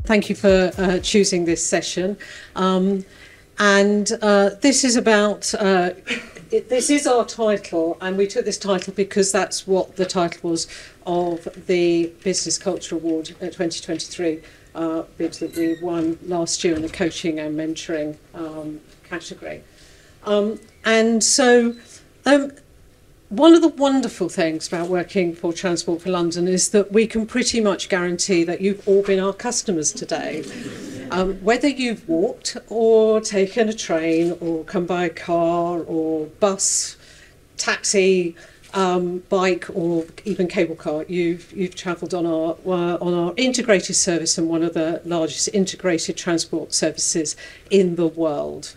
thank you for choosing this session. This is about, this is our title, and we took this title because that's what the title was of the Business Culture Award 2023 bid that we won last year in the coaching and mentoring category. One of the wonderful things about working for Transport for London is that we can pretty much guarantee that you've all been our customers today. Whether you've walked or taken a train or come by a car or bus, taxi, bike or even cable car, you've travelled on our integrated service and one of the largest integrated transport services in the world.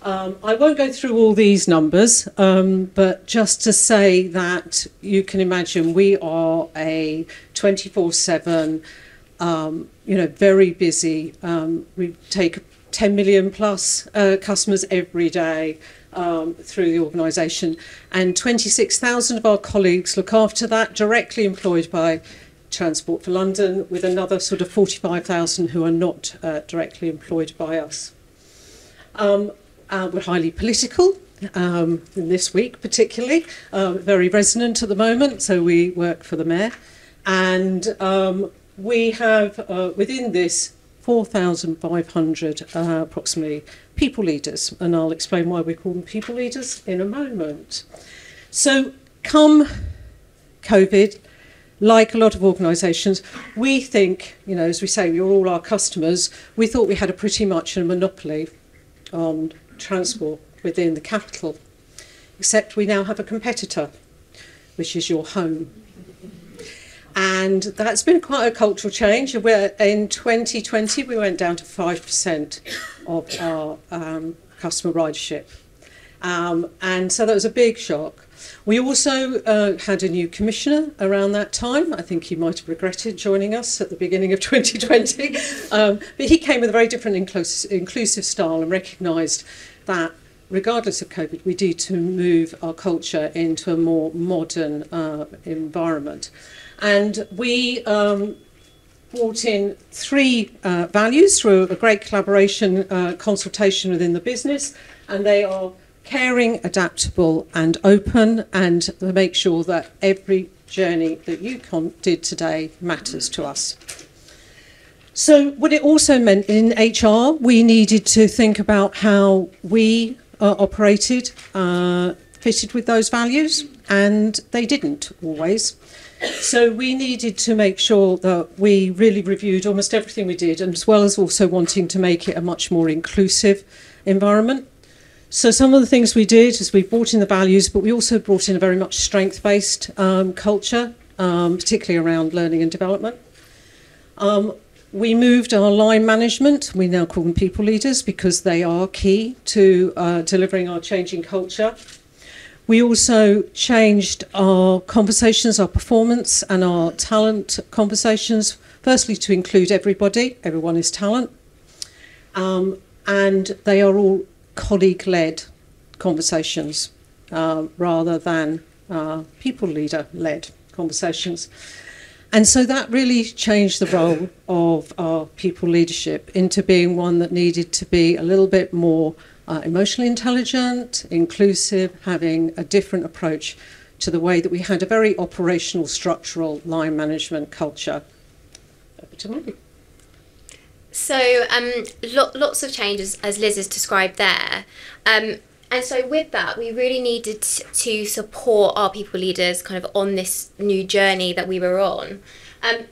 I won't go through all these numbers, but just to say that you can imagine we are a 24/7, very busy. We take 10 million plus customers every day through the organisation, and 26,000 of our colleagues look after that, directly employed by Transport for London, with another sort of 45,000 who are not directly employed by us. We're highly political, in this week particularly, very resonant at the moment, so we work for the Mayor. And we have, within this, 4,500 approximately people leaders, and I'll explain why we call them people leaders in a moment. So come COVID, like a lot of organisations, we think, as we say, you're all our customers, we thought we had a pretty much a monopoly on transport within the capital, except we now have a competitor, which is your home. And that's been quite a cultural change. In 2020, we went down to 5% of our customer ridership. And so that was a big shock. We also had a new commissioner around that time. I think he might have regretted joining us at the beginning of 2020. But he came with a very different inclusive style and recognised that regardless of COVID, we need to move our culture into a more modern environment. And we brought in 3 values through a great collaboration, consultation within the business, and they are caring, adaptable and open, and to make sure that every journey that you did today matters to us. So what it also meant in HR, we needed to think about how we operated, fitted with those values, and they didn't always. So we needed to make sure that we really reviewed almost everything we did, and as well as also wanting to make it a much more inclusive environment. So some of the things we did is we brought in the values, but we also brought in a very much strength-based culture, particularly around learning and development. We moved our line management, we now call them people leaders because they are key to delivering our changing culture. We also changed our conversations, our performance and our talent conversations, firstly to include everybody, everyone is talent, and they are all colleague-led conversations rather than people leader-led conversations. And so that really changed the role of our people leadership into being one that needed to be a little bit more emotionally intelligent, inclusive, having a different approach to the way that we had a very operational, structural line management culture. Over to Molly. So lots of changes, as Liz has described there. And so with that, we really needed to support our people leaders kind of on this new journey that we were on.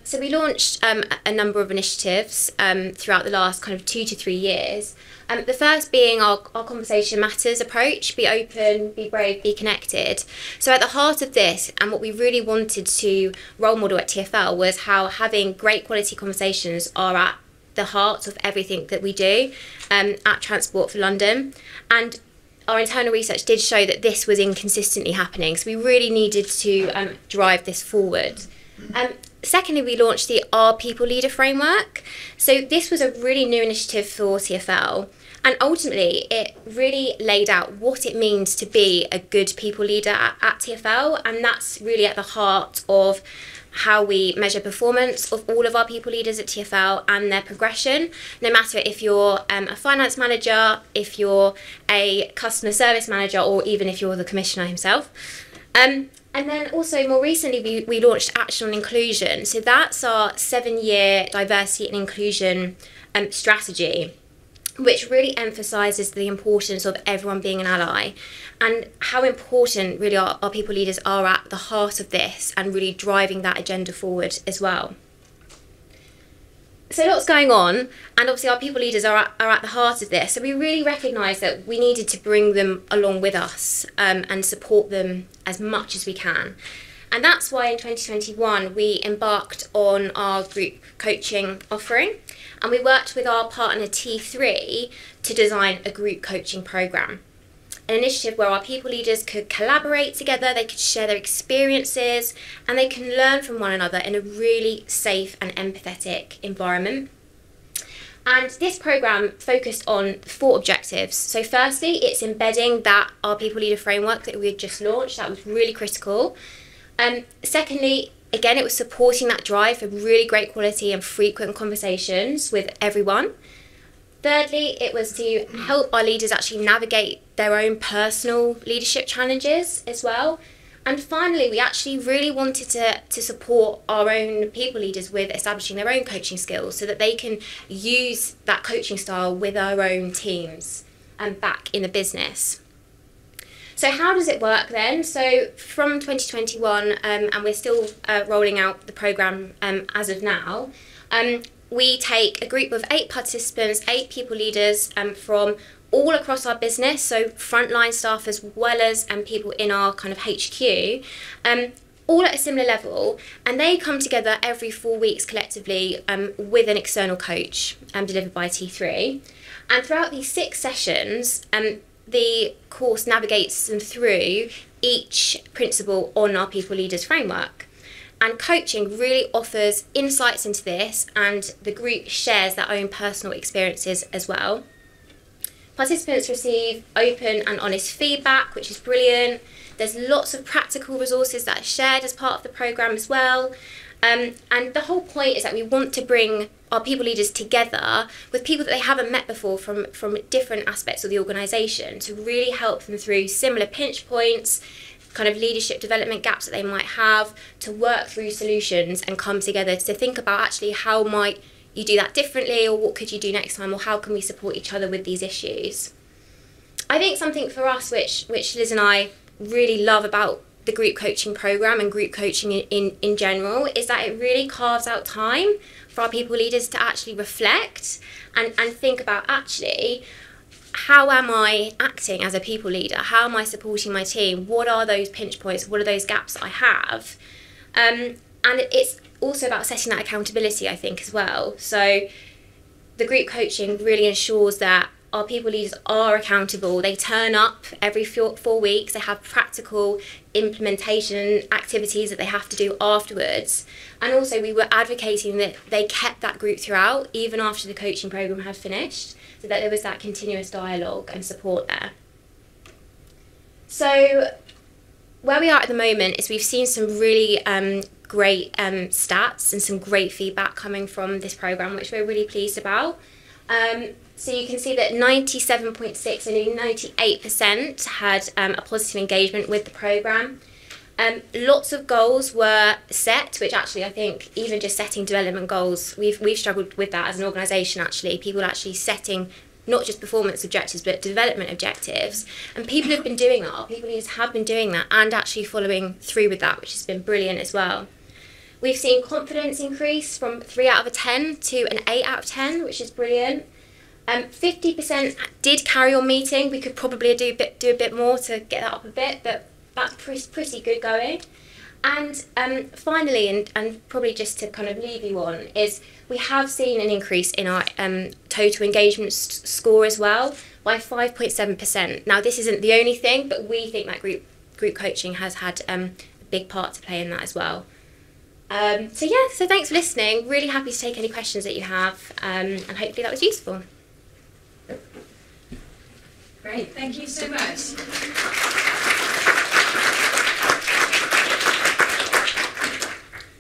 So we launched a number of initiatives throughout the last kind of 2 to 3 years. The first being our Conversation Matters approach, be open, be brave, be connected. So at the heart of this, and what we really wanted to role model at TfL, was how having great quality conversations are at the heart of everything that we do at Transport for London. And our internal research did show that this was inconsistently happening, so we really needed to drive this forward. Secondly, we launched the Our People Leader framework. So this was a really new initiative for TfL, and ultimately it really laid out what it means to be a good people leader at TfL, and that's really at the heart of how we measure performance of all of our people leaders at TfL and their progression, no matter if you're a finance manager, if you're a customer service manager, or even if you're the commissioner himself. And then also more recently we launched Action on Inclusion. So that's our 7-year diversity and inclusion strategy, which really emphasises the importance of everyone being an ally and how important really our people leaders are at the heart of this and really driving that agenda forward as well. So lots going on, and obviously our people leaders are at the heart of this. So we really recognised that we needed to bring them along with us and support them as much as we can. And that's why in 2021 we embarked on our group coaching offering, and we worked with our partner T3 to design a group coaching programme. An initiative where our people leaders could collaborate together, they could share their experiences, and they can learn from one another in a really safe and empathetic environment. And this programme focused on 4 objectives. So firstly, it's embedding that our people leader framework that we had just launched. That was really critical. Secondly, again, it was supporting that drive for really great quality and frequent conversations with everyone. Thirdly, it was to help our leaders actually navigate their own personal leadership challenges as well. And finally, we actually really wanted to support our own people leaders with establishing their own coaching skills so that they can use that coaching style with our own teams and back in the business. So how does it work then? So from 2021, and we're still rolling out the programme as of now, we take a group of 8 participants, 8 people leaders from all across our business, so frontline staff as well as people in our kind of HQ, all at a similar level, and they come together every 4 weeks collectively with an external coach delivered by T3. And throughout these 6 sessions, the course navigates them through each principle on our people leaders framework. And coaching really offers insights into this, and the group shares their own personal experiences as well. Participants receive open and honest feedback, which is brilliant. There's lots of practical resources that are shared as part of the programme as well. And the whole point is that we want to bring our people leaders together with people that they haven't met before from different aspects of the organisation to really help them through similar pinch points, kind of leadership development gaps that they might have, to work through solutions and come together to think about actually how might you do that differently, or what could you do next time, or how can we support each other with these issues. I think something for us which Liz and I really love about the group coaching programme and group coaching in general is that it really carves out time for our people leaders to actually reflect and think about actually, how am I acting as a people leader? How am I supporting my team? What are those pinch points? What are those gaps that I have? And it's also about setting that accountability, I think, as well. So the group coaching really ensures that our people leaders are accountable. They turn up every 4 weeks. They have practical implementation activities that they have to do afterwards. And also we were advocating that they kept that group throughout, even after the coaching programme had finished, so that there was that continuous dialogue and support there. So where we are at the moment is we've seen some really great stats and some great feedback coming from this programme, which we're really pleased about. So you can see that 97.6% and nearly 98% had a positive engagement with the programme. Lots of goals were set, which actually I think even just setting development goals, we've struggled with that as an organisation actually. People actually setting not just performance objectives but development objectives. And people have been doing that, our people leaders have been doing that and actually following through with that, which has been brilliant as well. We've seen confidence increase from 3 out of 10 to an 8 out of 10, which is brilliant. 50% did carry on meeting. We could probably do a bit more to get that up a bit, but that's pretty good going. And finally, and probably just to kind of leave you on, is we have seen an increase in our total engagement score as well by 5.7%. Now this isn't the only thing, but we think that group coaching has had a big part to play in that as well. So thanks for listening. Really happy to take any questions that you have, and hopefully that was useful. Great, thank you so much.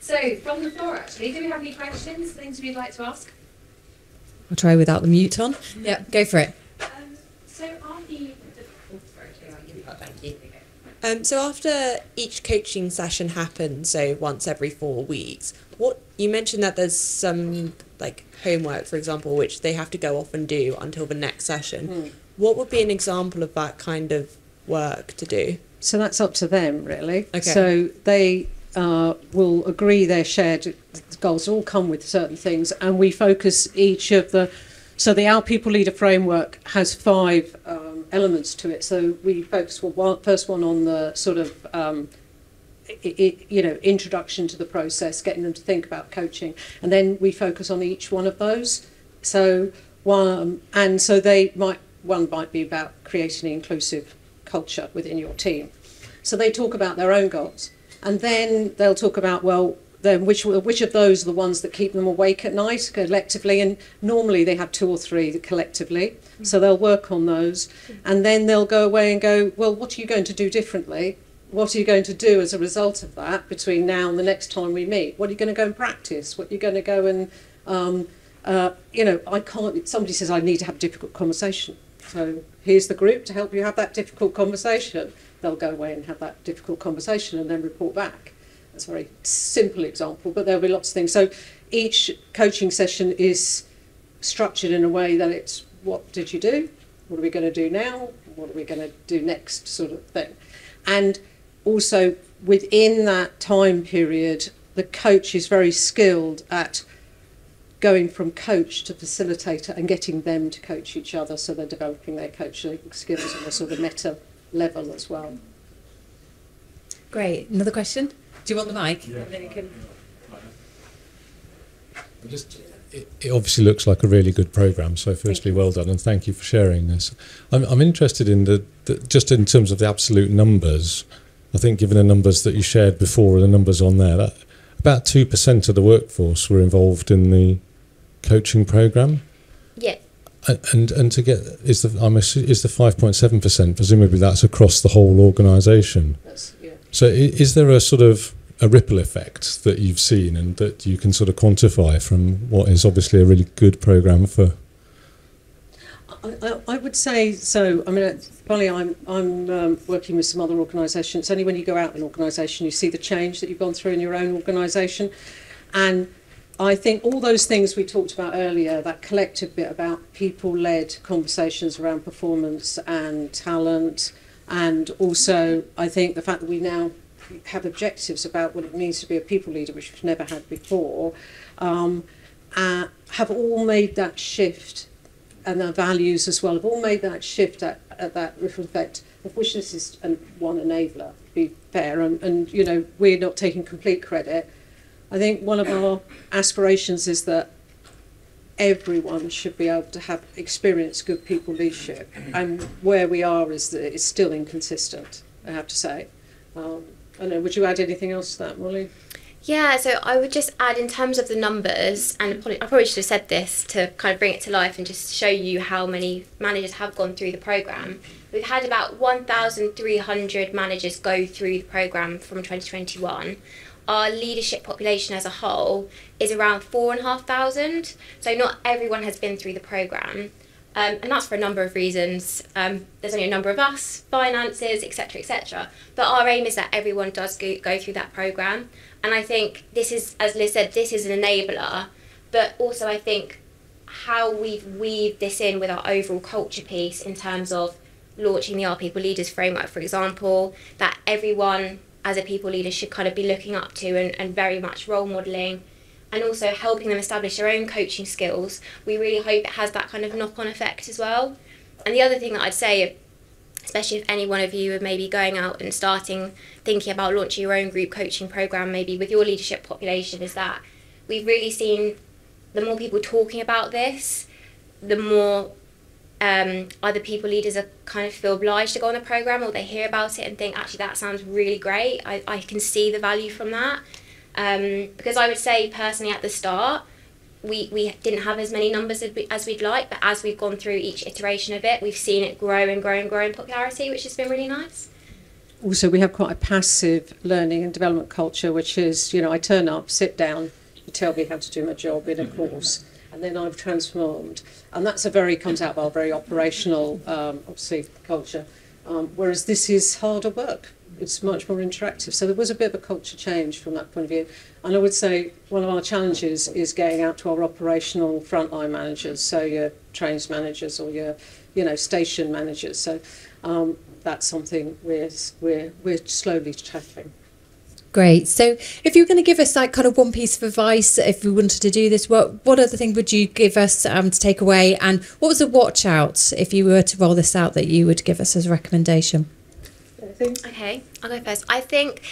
So So, from the floor actually, do we have any questions, things we'd like to ask? I'll try without the mute on. Yeah, go for it. So after you... Thank you. So after each coaching session happens, so once every 4 weeks, what you mentioned that there's some like homework, for example, which they have to go off and do until the next session. What would be an example of that kind of work to do? So that's up to them, really. Okay. So they will agree their shared goals, all come with certain things, and we focus each of the... So the Our People Leader framework has 5 elements to it. So we focus first one on the sort of introduction to the process, getting them to think about coaching, and then we focus on each one of those. So one might be about creating an inclusive culture within your team. So they talk about their own goals, and then they'll talk about, well, then which of those are the ones that keep them awake at night collectively, and normally they have 2 or 3 collectively, so they'll work on those, and then they'll go away and go, well, what are you going to do differently? What are you going to do as a result of that between now and the next time we meet? What are you going to go and practice? What are you going to go and somebody says I need to have a difficult conversation, so here's the group to help you have that difficult conversation. They'll go away and have that difficult conversation and then report back. That's a very simple example, but there'll be lots of things. So each coaching session is structured in a way that it's, what did you do? What are we going to do now? What are we going to do next, sort of thing. And also within that time period, the coach is very skilled at going from coach to facilitator and getting them to coach each other, so they're developing their coaching skills on a sort of meta level as well. Great. Another question? Do you want the mic? Yeah. It obviously looks like a really good programme, so firstly, well done, and thank you for sharing this. I'm interested in just in terms of the absolute numbers. I think given the numbers that you shared before and the numbers on there, that about 2% of the workforce were involved in the coaching programme. Yeah. And to get is the 5.7%, presumably that's across the whole organisation. Yeah. So is there a sort of a ripple effect that you've seen and that you can sort of quantify from what is obviously a really good programme for? I would say so. I mean, it's funny, I'm working with some other organisations. It's only when you go out in an organisation you see the change that you've gone through in your own organisation. And I think all those things we talked about earlier, that collective bit about people-led conversations around performance and talent, and also I think the fact that we now have objectives about what it means to be a people leader, which we've never had before, have all made that shift, and their values as well have all made that shift at that ripple effect, of which this is one enabler, to be fair, and you know, we're not taking complete credit. I think one of our aspirations is that everyone should be able to have experienced good people leadership, and where we are is that it's still inconsistent, I have to say. I don't know, would you add anything else to that, Molly? Yeah, so I would just add in terms of the numbers, and I probably should have said this to kind of bring it to life and just show you how many managers have gone through the programme. We've had about 1,300 managers go through the programme from 2021. Our leadership population as a whole is around 4,500, so not everyone has been through the programme. And that's for a number of reasons. There's only a number of us, finances, etc., etc. But our aim is that everyone does go through that programme. And I think this is, as Liz said, this is an enabler. But also I think how we've weaved this in with our overall culture piece in terms of launching the Our People Leaders framework, for example, that everyone as a people leader should kind of be looking up to and very much role modelling, and also helping them establish their own coaching skills. We really hope it has that kind of knock-on effect as well. And the other thing that I'd say, especially if any one of you are maybe going out and thinking about launching your own group coaching programme, maybe with your leadership population, is that we've really seen the more people talking about this, the more either people leaders are kind of feel obliged to go on the programme, or they hear about it and think, actually, that sounds really great. I can see the value from that. Because I would say personally at the start, we didn't have as many numbers as we'd like, but as we've gone through each iteration of it, we've seen it grow and grow and grow in popularity, which has been really nice. also we have quite a passive learning and development culture, which is, I turn up, sit down, you tell me how to do my job in a course, and then I've transformed. And that's comes out of our very operational, obviously, culture. Whereas this is harder work. It's much more interactive. So there was a bit of a culture change from that point of view. And I would say one of our challenges is getting out to our operational frontline managers, so your trains managers or your, station managers. So that's something we're slowly tackling. Great. So if you were going to give us like kind of one piece of advice, if we wanted to do this, what other thing would you give us to take away? And what was a watch out if you were to roll this out that you would give us as a recommendation? Okay, I'll go first. I think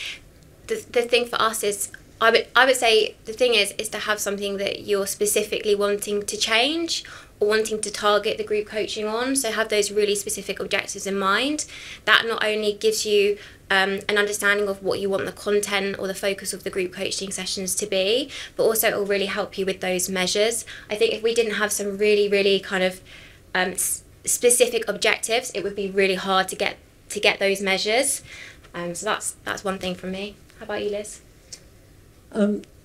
the thing for us is, I would say the thing is to have something that you're specifically wanting to change or wanting to target the group coaching on. So have those really specific objectives in mind. That not only gives you an understanding of what you want the content or the focus of the group coaching sessions to be, but also it will really help you with those measures. I think if we didn't have some really, really kind of specific objectives, it would be really hard to get those measures. So that's one thing from me. How about you, Liz?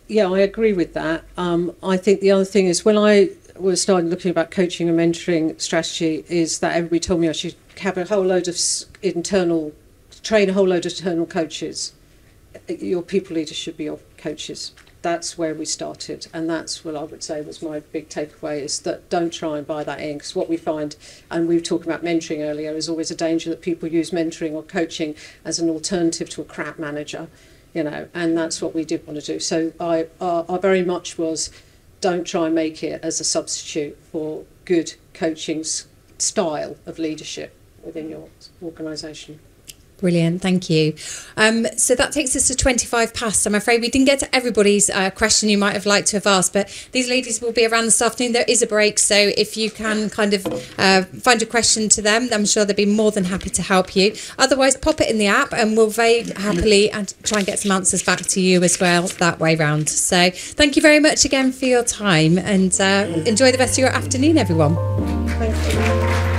Yeah, I agree with that. I think the other thing is when I was starting looking about coaching and mentoring strategy is that everybody told me I should have a whole load of train a whole load of internal coaches. Your people leaders should be your coaches. That's where we started, and that's what I would say was my big takeaway, is that don't try and buy that in, because what we find, and we were talking about mentoring earlier, is always a danger that people use mentoring or coaching as an alternative to a crap manager, and that's what we did want to do. So I very much was, don't try and make it as a substitute for good coaching style of leadership within your organisation. Brilliant, thank you. So that takes us to 25 past. I'm afraid we didn't get to everybody's question you might have liked to have asked, but these ladies will be around this afternoon. There is a break, so if you can kind of find a question to them, I'm sure they'll be more than happy to help you. Otherwise, pop it in the app and we'll very happily try and get some answers back to you as well that way round. So thank you very much again for your time, and enjoy the rest of your afternoon, everyone. Thank you.